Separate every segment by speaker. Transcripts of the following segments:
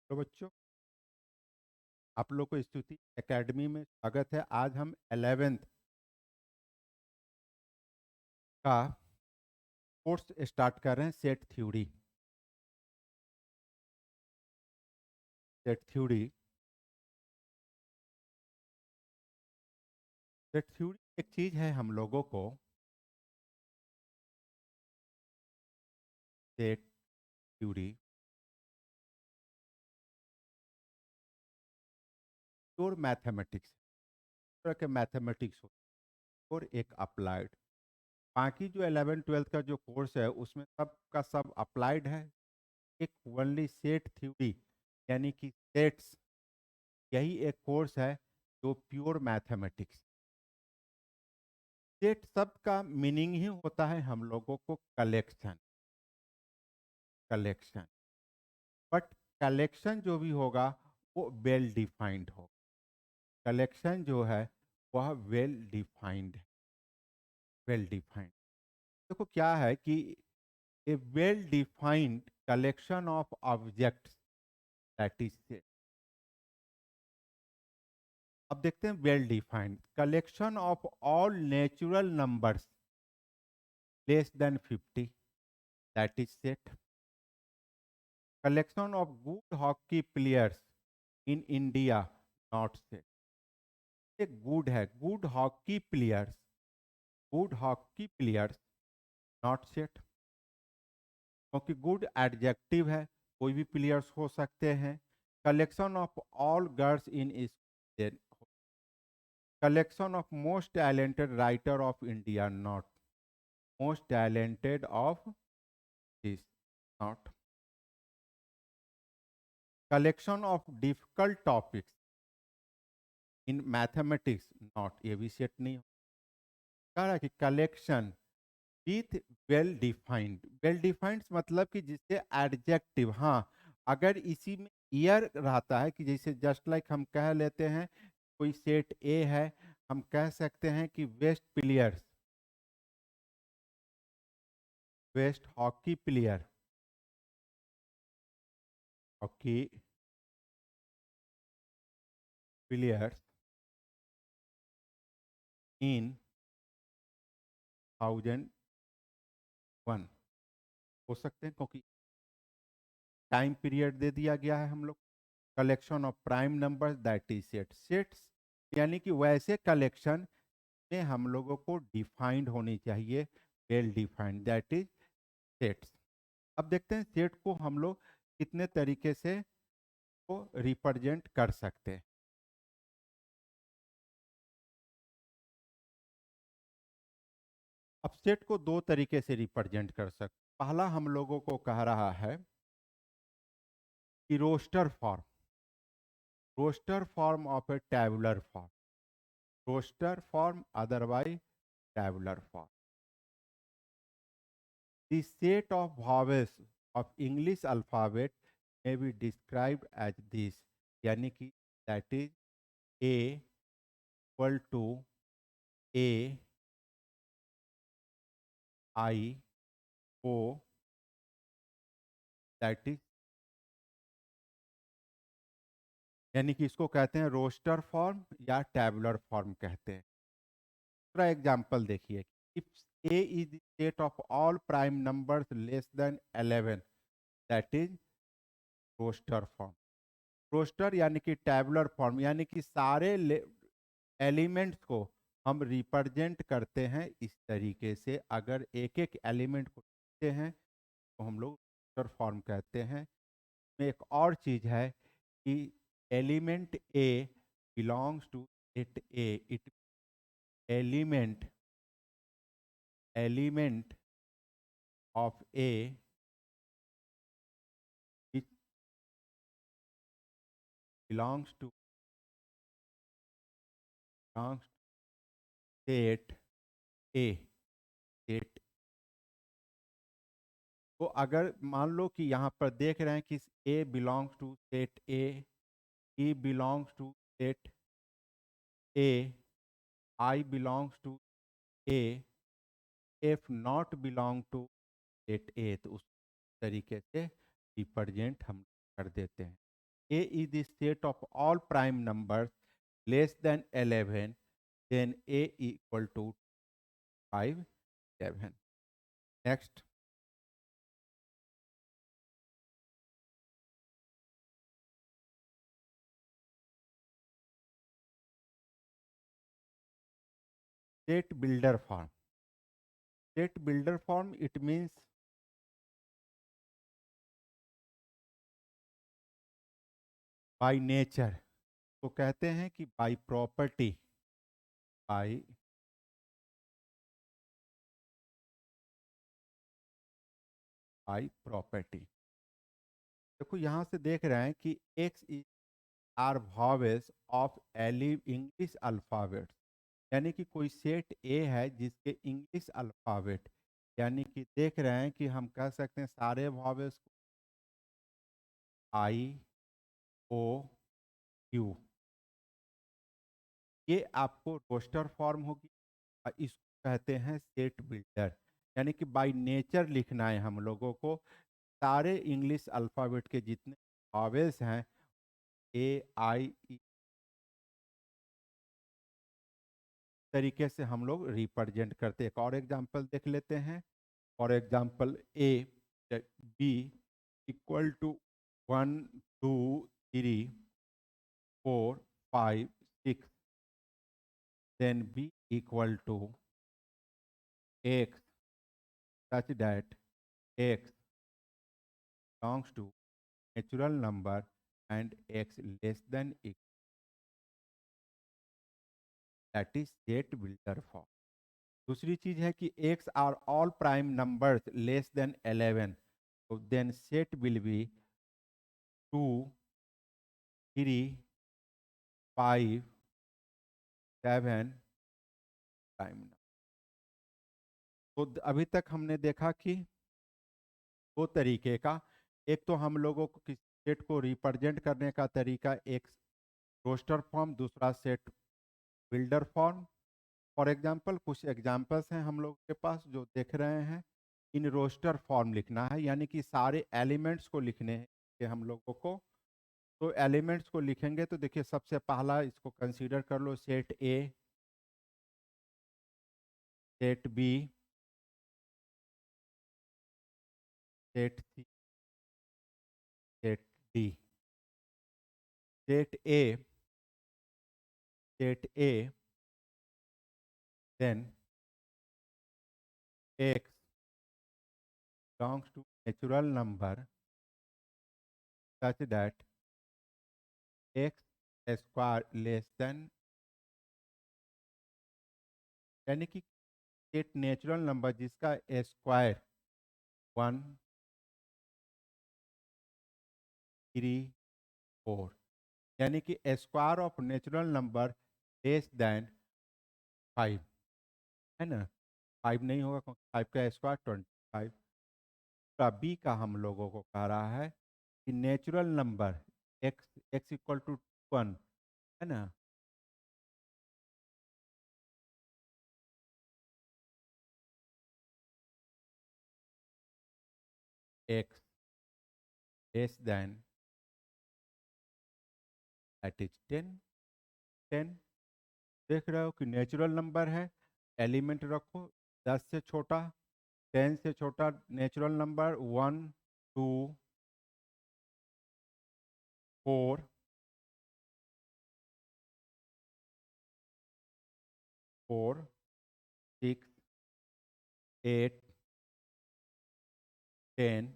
Speaker 1: तो बच्चों, आप लोग को स्तुति एकेडमी में स्वागत है। आज हम 11th का कोर्स स्टार्ट कर रहे हैं। सेट थ्योरी सेट थ्योरी एक चीज है हम लोगों को सेट थ्योरी प्योर मैथमेटिक्स तरह के मैथमेटिक्स हो और एक अप्लाइड। बाकी जो 11th 12th का जो कोर्स है उसमें सब का सब अप्लाइड है। एक ओनली सेट थ्योरी यानी कि सेट्स, यही एक कोर्स है जो प्योर मैथमेटिक्स। सेट सब का मीनिंग ही होता है हम लोगों को कलेक्शन कलेक्शन बट कलेक्शन जो भी होगा वो वेल डिफाइंड हो। कलेक्शन जो है वह वेल डिफाइंड। देखो क्या है कि a well defined collection of objects, that is set. अब देखते हैं well defined collection of all natural numbers less than 50, that is set. Collection of good hockey players in India, not set. एक good है, good hockey players not set, क्योंकि good adjective है, कोई भी players हो सकते हैं। Collection of all girls in school, collection of most talented writer of India, not most talented of this, not collection of difficult topics in mathematics, not, ये भी set नहीं। कह रहा है कि कलेक्शन विथ वेल डिफाइंड मतलब कि जिससे एडजेक्टिव, हाँ, अगर इसी में ईयर रहता है कि जैसे जस्ट लाइक हम कह लेते हैं कोई सेट ए है, हम कह सकते हैं कि बेस्ट हॉकी प्लेयर्स इन 1001 हो सकते हैं, क्योंकि टाइम पीरियड दे दिया गया है हम लोग। Collection of prime numbers, that is sets, यानी कि वैसे कलेक्शन में हम लोगों को डिफाइंड होनी चाहिए, well defined, that is sets. अब देखते हैं सेट को हम लोग कितने तरीके से को रिप्रेजेंट कर सकते हैं। अब सेट को दो तरीके से रिप्रेजेंट कर सकते। पहला हम लोगों को कह रहा है कि roster form of a tabular form, roster form otherwise tabular form. The set of vowels of English alphabet may be described as this, यानी कि that is A equal to A I O, that is, यानी कि इसको कहते हैं roster form या tabular form कहते हैं। दूसरा एग्जाम्पल देखिए, if A is the set of all prime numbers less than 11, that is roster form. Roster यानी कि टैबुलर फॉर्म, यानी कि सारे एलिमेंट्स को हम रिप्रेजेंट करते हैं इस तरीके से। अगर एक एक एलिमेंट को देखते हैं तो हम लोग रोस्टर फॉर्म कहते हैं। में एक और चीज है कि element A belongs to it A, it element element of A which belongs to set A, set. तो अगर मान लो कि यहाँ पर देख रहे हैं कि A belongs to set A, E belongs to set A, I belongs to A, F not belong to set A, तो उस तरीके से रिप्रेजेंट हम कर देते हैं। A is the state of all prime numbers less than 11, then A equal to 5, 7. Next, state builder form. State builder form, it means by nature. तो कहते हैं कि by property, by property. देखो यहाँ से देख रहे हैं कि X is are vowels of English alphabet, यानी कि कोई सेट ए है जिसके इंग्लिश अल्फ़ाबेट, यानी कि देख रहे हैं कि हम कह सकते हैं सारे वॉवेल्स को आई ओ यू, ये आपको रोस्टर फॉर्म होगी और इसको कहते हैं सेट बिल्डर, यानी कि बाय नेचर लिखना है हम लोगों को सारे इंग्लिश अल्फ़ाबेट के जितने वॉवेल्स हैं ए आई ई तरीके से हम लोग रिप्रेजेंट करते हैं। एक और एग्जांपल देख लेते हैं। For example A B equal to 1 2 3 4 5 6, then b equal to x such that x belongs to natural number and x less than equal, that is set builder form। दूसरी चीज है कि x are all prime numbers less than 11, so then set will be 2 3 5 7 prime number। तो अभी तक हमने देखा कि दो तरीके का, एक तो हम लोगों को किसी सेट को रिप्रेजेंट करने का तरीका एक रोस्टर फॉर्म, दूसरा set builder form. For example कुछ एग्जांपल्स हैं हम लोग के पास जो देख रहे हैं। इन रोस्टर फॉर्म लिखना है, यानी कि सारे एलिमेंट्स को लिखने हैं कि हम लोगों को। तो एलिमेंट्स को लिखेंगे तो देखिए सबसे पहला इसको कंसीडर कर लो, set A, set B, set C, set D. Set A, set A, then x belongs to natural number such that x square less than, यानी कि एक नेचुरल नंबर जिसका स्क्वायर 1 3 4, यानी कि square of natural number less than 5, है ना। 5 नहीं होगा क्योंकि 5 का स्क्वायर 25। का बी का हम लोगों को कह रहा है कि natural number x equal to 1, है ना। X less than that is 10। 10 देख रहे हो कि नेचुरल नंबर है, एलिमेंट रखो 10 से छोटा, 10 से छोटा नेचुरल नंबर 1 2 4 4 6 8 10,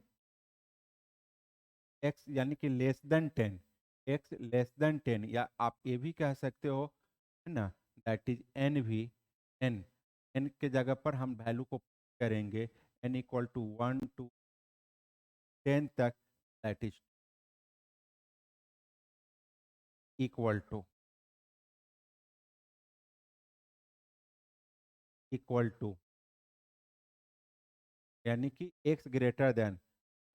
Speaker 1: एक्स यानी कि less than 10, x less then 10, या आप ये भी कह सकते हो, है ना, दैट इज एन भी। एन एन के जगह पर हम वैल्यू को करेंगे एन इक्वल टू 1 टू 10 तक, that is equal to equal to, यानी कि x greater than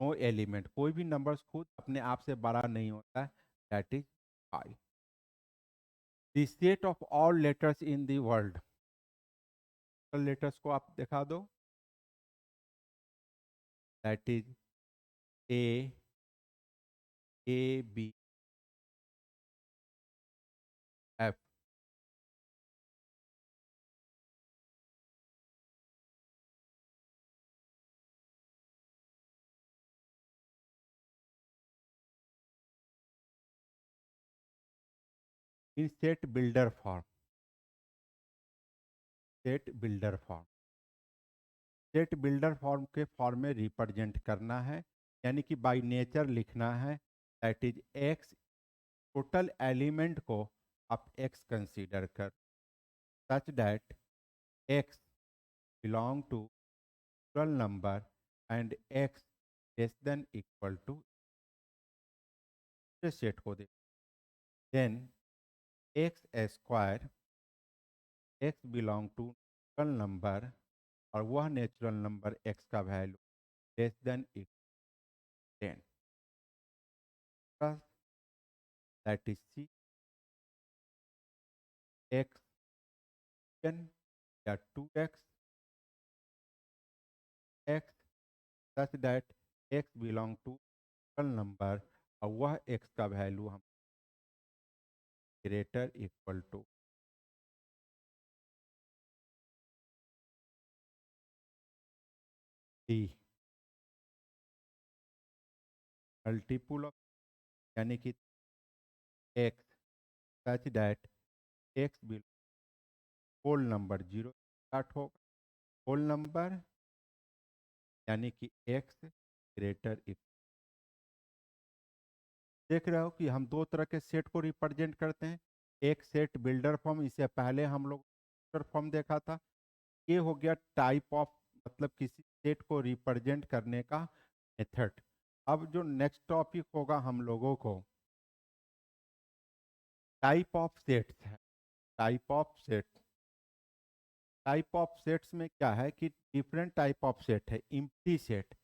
Speaker 1: no element, कोई भी नंबर्स खुद अपने आप से बड़ा नहीं होता है, that is 5। The set of all letters in the world, letters को आप दिखा दो, that is A, A B in set builder form, set builder form, set builder form के फॉर्म में रिप्रेजेंट करना है, यानी कि बाय नेचर लिखना है, that is x, total element को आप एक्स कंसीडर कर, such that x belong to natural number and x less than equal to, set को दे, then x square, x belong to natural number, और वह natural number x का value less than equal 10, that is C x n या 2x x such that x belong to number, और वह x का value हम greater equal to D, multiple of, यानी कि x such that x belong whole number zero start होगा, whole number यानी कि x ग्रेटर इक्वल, देख रहे हो कि हम दो तरह के सेट को रिप्रेजेंट करते हैं, एक सेट बिल्डर फॉर्म, इससे पहले हम लोग फॉर्म देखा था, ये हो गया टाइप ऑफ, मतलब किसी सेट को रिप्रेजेंट करने का मेथड। अब जो नेक्स्ट टॉपिक होगा हम लोगों को, टाइप ऑफ सेट्स है, type of sets, type of sets में क्या है कि डिफरेंट टाइप ऑफ सेट है, इम्प्टी सेट,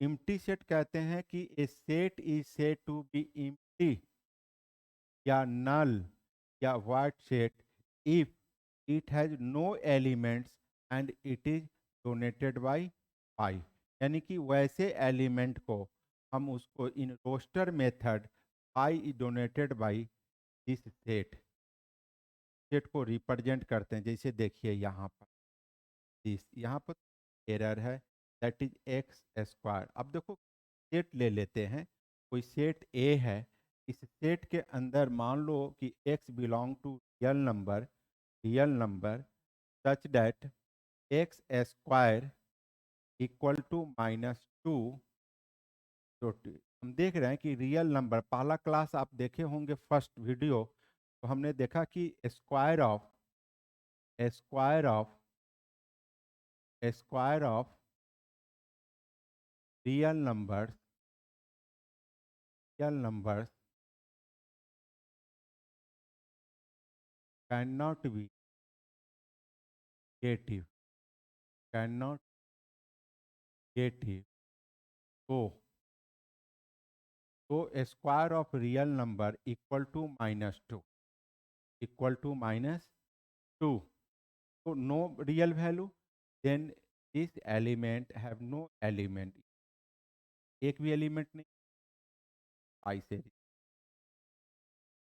Speaker 1: इम्प्टी सेट कहते हैं कि a set is said to be empty या नल या void set if it has no elements and it is denoted by five, यानी कि वैसे एलिमेंट को हम उसको in roster method five is denoted by this set, set को represent करते हैं। जैसे देखिए यहाँ पर दिस, यहाँ पर एरर है, दैट इज एक्स स्क्वायर। अब देखो सेट ले लेते हैं, कोई सेट ए है, इस सेट के अंदर मान लो कि x belong to real number such that x square equal to -2, तो हम देख रहे हैं कि रियल नंबर, पहला क्लास आप देखे होंगे फर्स्ट वीडियो, तो हमने देखा कि square of square of real numbers can not be negative, can not negative, तो square of real number equal to -2, तो no real value, then this element have no element, एक भी एलिमेंट नहीं, आई से।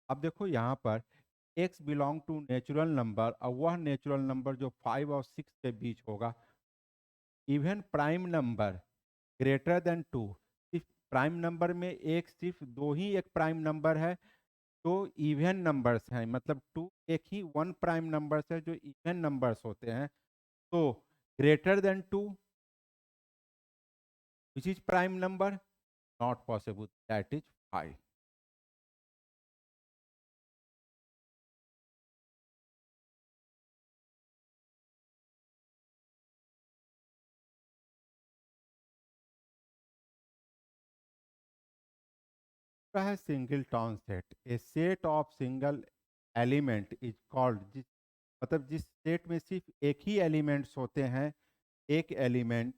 Speaker 1: अब देखो यहाँ पर x belong to natural number, और वह नेचुरल नंबर जो 5 और 6 के बीच होगा, even prime number greater than 2, सिर्फ प्राइम नंबर में एक, सिर्फ दो ही एक प्राइम नंबर है, तो इवन नंबर्स हैं, मतलब टू एक ही वन प्राइम नंबर्स है जो इवन नंबर्स होते हैं, तो greater than 2 which is prime number, not possible, that is 5। है singleton set, A set of single element is called, मतलब जिस सेट में सिर्फ एक ही एलिमेंट्स होते हैं, एक element,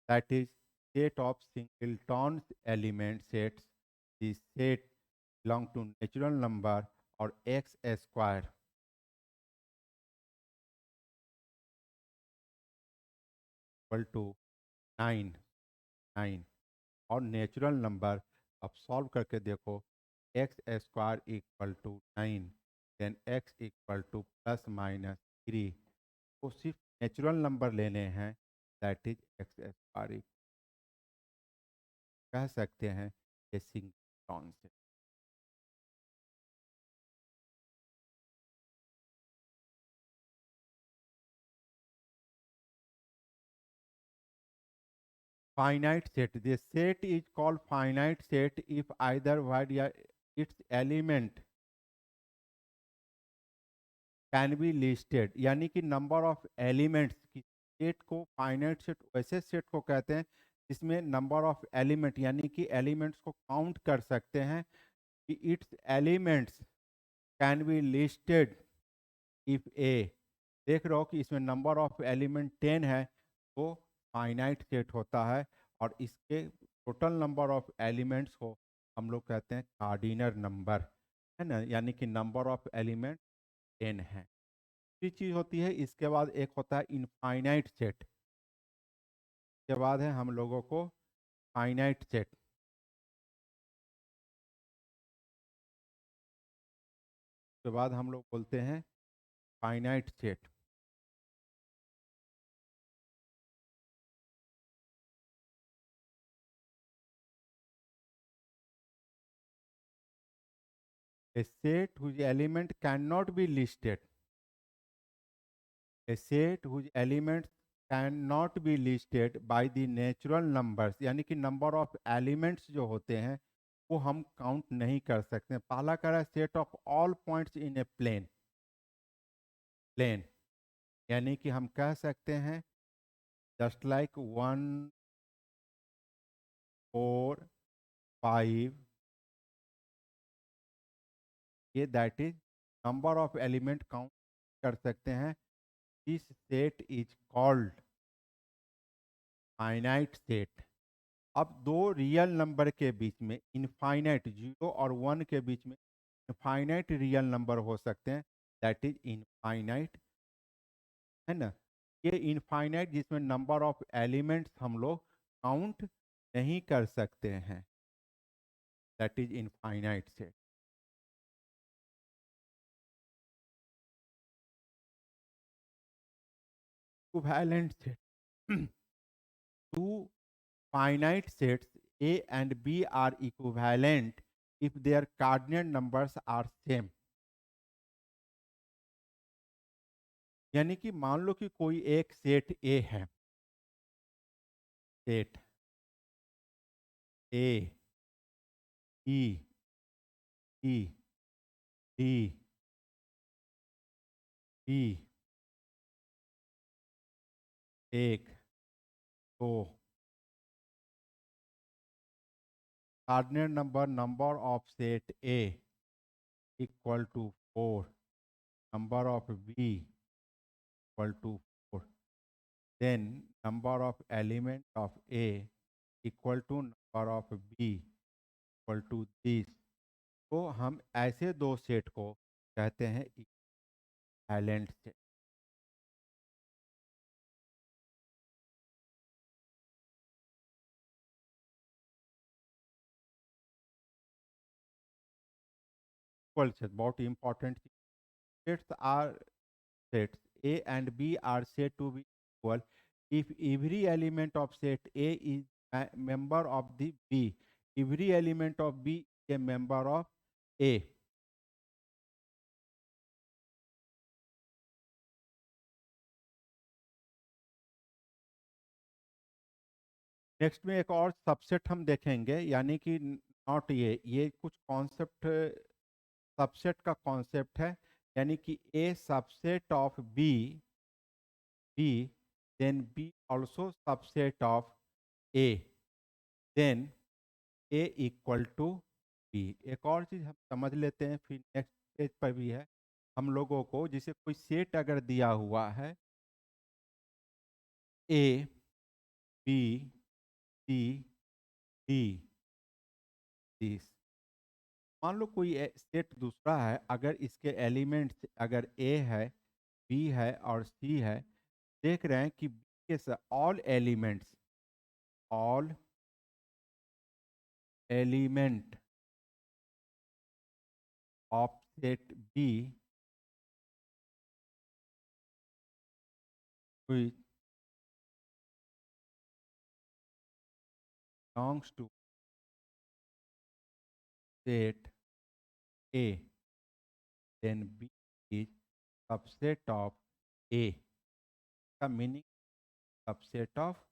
Speaker 1: that is set of singleton element sets, this set belong to natural number और एक्स स्क्वायर इक्वल टू 9, 9, और नेचुरल नंबर, अब सॉल्व करके देखो, x square equal to 9, then x equal to +-3, तो सिर्फ नेचुरल नंबर लेने हैं, that is x square, कह सकते हैं ये सिंगल से। finite set. This set is called finite set if either where its element can be listed, यानी कि नंबर ऑफ एलिमेंट्स की सेट को फाइनाइट सेट वैसे सेट को कहते हैं जिसमें नंबर ऑफ एलिमेंट यानी कि एलिमेंट्स को काउंट कर सकते हैं कि its elements can be listed if A. देख रहे हो कि इसमें नंबर ऑफ एलिमेंट 10 है तो फाइनाइट सेट होता है, और इसके टोटल नंबर ऑफ एलिमेंट्स को हम लोग कहते हैं कार्डिनल नंबर, है ना, यानी कि नंबर ऑफ एलिमेंट 10 है। दूसरी चीज होती है, इसके बाद एक होता है इनफाइनाइट सेट, के बाद है हम लोगों को फाइनाइट सेट। के बाद हम लोग बोलते हैं finite set. A set whose element cannot be listed, a set whose elements cannot be listed by the natural numbers, यानी कि नंबर ऑफ एलिमेंट्स जो होते हैं वो हम काउंट नहीं कर सकते। पहला कह रहा है set of all points in a plane, plane यानी कि हम कह सकते हैं जस्ट लाइक 1 4 5, ये that is number of element count कर सकते हैं। This set is called finite set. अब दो रियल नंबर के बीच में इनफाइनाइट 0 और 1 के बीच में इनफाइनाइट रियल नंबर हो सकते हैं, दैट इज इनफाइनाइट, है ना। ये इनफाइनाइट जिसमें नंबर ऑफ एलिमेंट्स हम लोग काउंट नहीं कर सकते हैं, that is infinite set. Equivalent set. Two finite sets A and B are equivalent if their coordinate numbers are same। यानी कि मान लो कि कोई एक सेट A है, set A E E D E 1 2, coordinate number of set A equal to 4, number of B equal to 4, then number of element of A equal to number of B equal to this। तो हम ऐसे दो set को कहते हैं equivalent set. Equal set बहुत important. Sets are sets A and B are said to be equal if every element of set A is a member of the B, every element of B is a member of A। Next में एक और subset हम देखेंगे, यानी कि not ये कुछ concept subset का कॉन्सेप्ट है, यानी कि A subset of B, B then B also subset of A, then A equal to B। एक और चीज हम समझ लेते हैं, फिर नेक्स्ट पेज पर भी है हम लोगों को, जिसे कोई सेट अगर दिया हुआ है A B C D, this, मान लो कोई सेट दूसरा है, अगर इसके एलिमेंट्स अगर A है B है और C है, देख रहे हैं कि B के all elements, all element of set B which belongs to set A, then B is subset of A। का मीनिंग सबसेट ऑफ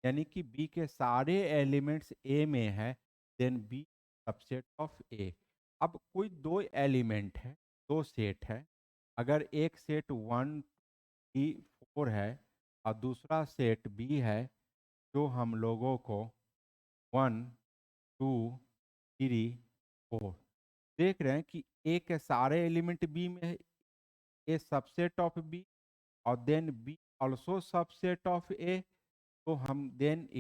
Speaker 1: यानी कि बी के सारे एलिमेंट्स ए में है, देन बी सबसेट ऑफ ए। अब कोई दो एलिमेंट है, दो सेट है, अगर एक सेट 1 3 4 है और दूसरा सेट बी है, जो हम लोगों को 1 2 3 4 देख रहे हैं कि ए के सारे एलिमेंट बी में है, ए सबसेट ऑफ बी, और then B also subset of A, तो हम then A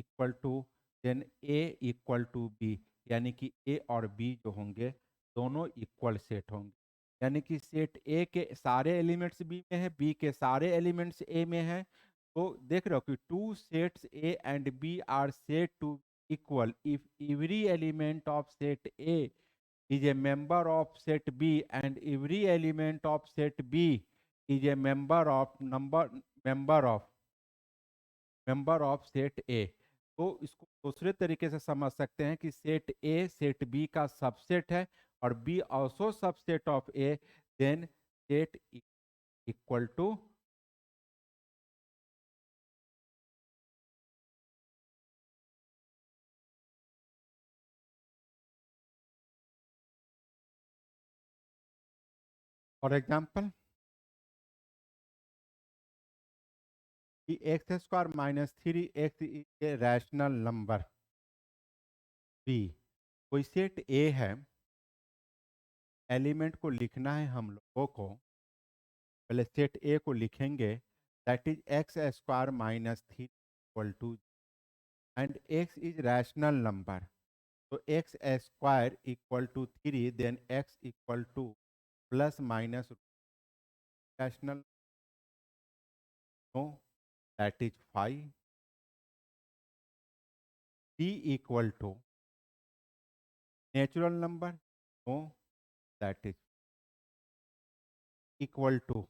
Speaker 1: equal to B, यानी कि ए और बी जो होंगे दोनों इक्वल सेट होंगे। यानी कि सेट ए के सारे एलिमेंट्स बी में है, बी के सारे एलिमेंट्स ए में है। तो देख रहे हो कि two sets A and B are set to equal if every element of set A is a member of set B and every element of set B is a member of set A। तो इसको दूसरे तरीके से समझ सकते हैं कि set A set B का सबसेट है और B also subset of A, then set equal to. For example कि x square minus 3x is a rational number B. कोई सेट ए है, एलिमेंट को लिखना है हम लोगों को, पहले सेट ए को लिखेंगे, that is x square minus 3 equal to, and x is rational number, तो x square equal to 3, then x equal to plus minus rational, no, that is 5। D equal to natural number, no, that is equal to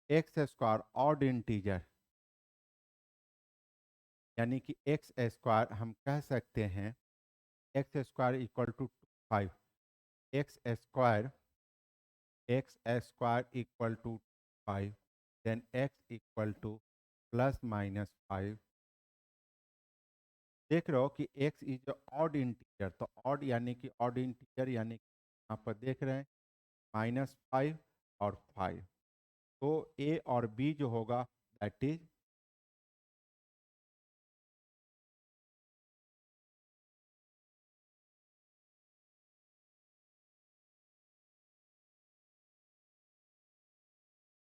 Speaker 1: x square odd integer, यानी कि x square हम कह सकते हैं x square equal to 5, x square equal to 5, then x equal to plus minus 5। देख रहे हो कि x इज ऑड इंटीजर, तो ऑड यानी कि ऑड इंटीजर, यानी कि यहाँ पर देख रहे हैं -5 और 5, तो a और b जो होगा that is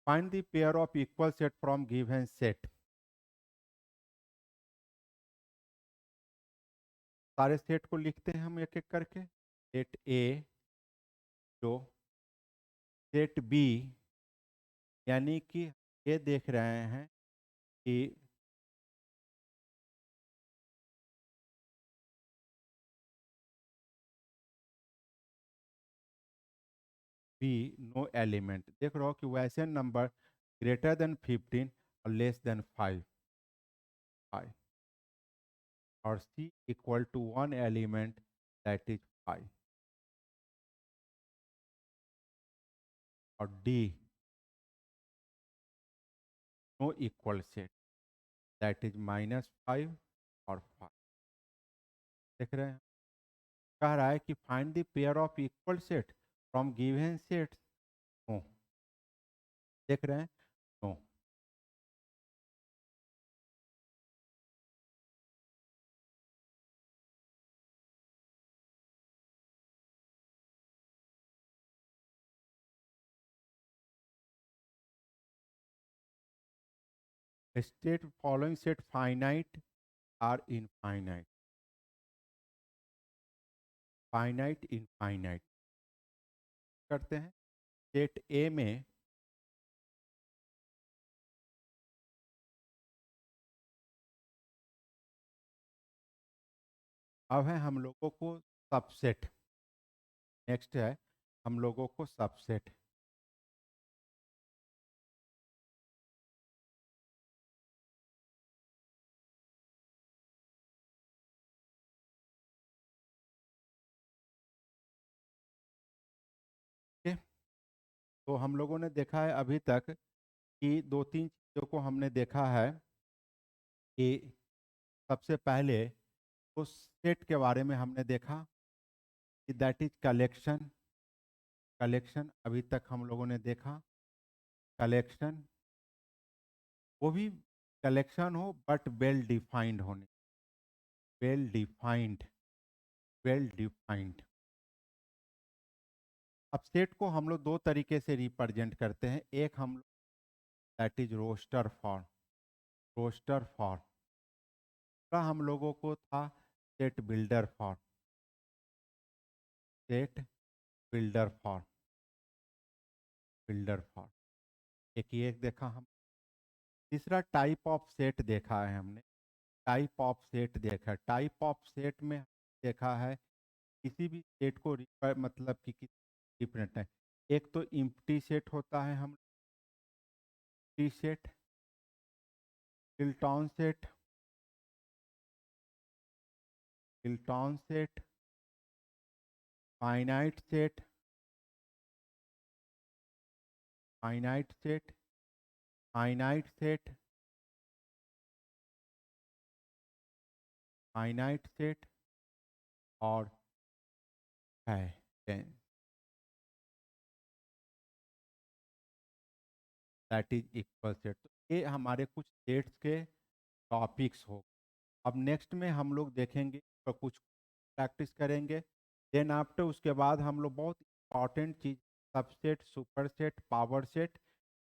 Speaker 1: find the pair of equal set from given set. सारे सेट को लिखते हैं हम एक एक करके। सेट ए जो सेट बी, यानी कि ये देख रहे हैं कि बी नो एलिमेंट, देख रहे हो कि वैसे नंबर ग्रेटर देन 15 और लेस देन 5 और C equal to 1 element that is 5, और D no equal set that is -5 और 5। देख रहे हैं, कह रहा है कि find the pair of equal set from given sets, no, देख रहे हैं, no. State following set finite or infinite, finite infinite करते हैं। सेट ए में अब है हम लोगों को सबसेट, नेक्स्ट है हम लोगों को सबसेट। ठीक है? तो हम लोगों ने देखा है अभी तक कि दो तीन चीज़ों को हमने देखा है कि सबसे पहले उस सेट के बारे में हमने देखा कि दैट इज कलेक्शन। कलेक्शन अभी तक हम लोगों ने देखा कलेक्शन, वो भी कलेक्शन हो बट वेल डिफाइंड होने, वेल डिफाइंड, वेल डिफाइंड। अब सेट को हम लोग दो तरीके से रिप्रेजेंट करते हैं। एक हम लोग that is roster form, roster form. दूसरा हम लोगों को था set builder form, set builder form, builder form. एक ये एक देखा हम। तीसरा टाइप ऑफ सेट देखा है हमने, टाइप ऑफ सेट देखा है। टाइप ऑफ सेट में देखा है किसी भी सेट को मतलब कि डिफरेंट है। एक तो इम्प्टी सेट होता है, हम टी सेट, हिल्टॉन सेट, हिल्टॉन set, finite set, finite set, finite set, finite set और है दैट इज इक्वल सेट। तो ये हमारे कुछ सेट्स के टॉपिक्स हो। अब नेक्स्ट में हम लोग देखेंगे तो कुछ प्रैक्टिस करेंगे। देन आफ्टर उसके बाद हम लोग बहुत इंपॉर्टेंट चीज सबसेट, सुपरसेट, पावर सेट,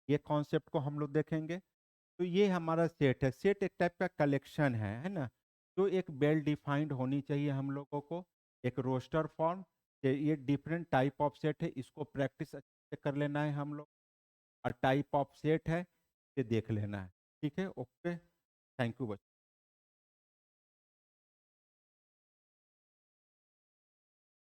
Speaker 1: ये कॉन्सेप्ट को हम लोग देखेंगे। तो ये हमारा सेट है। सेट एक टाइप का कलेक्शन है ना, जो एक वेल डिफाइंड होनी चाहिए हम लोगों को। एक रोस्टर फॉर्म, ये डिफरेंट टाइप ऑफ सेट है, इसको प्रैक्टिस अच्छे से कर लेना है हम लोग। और टाइप ऑफ सेट है, ये देख लेना है। ठीक है, ओके, थैंक यू बच्चों।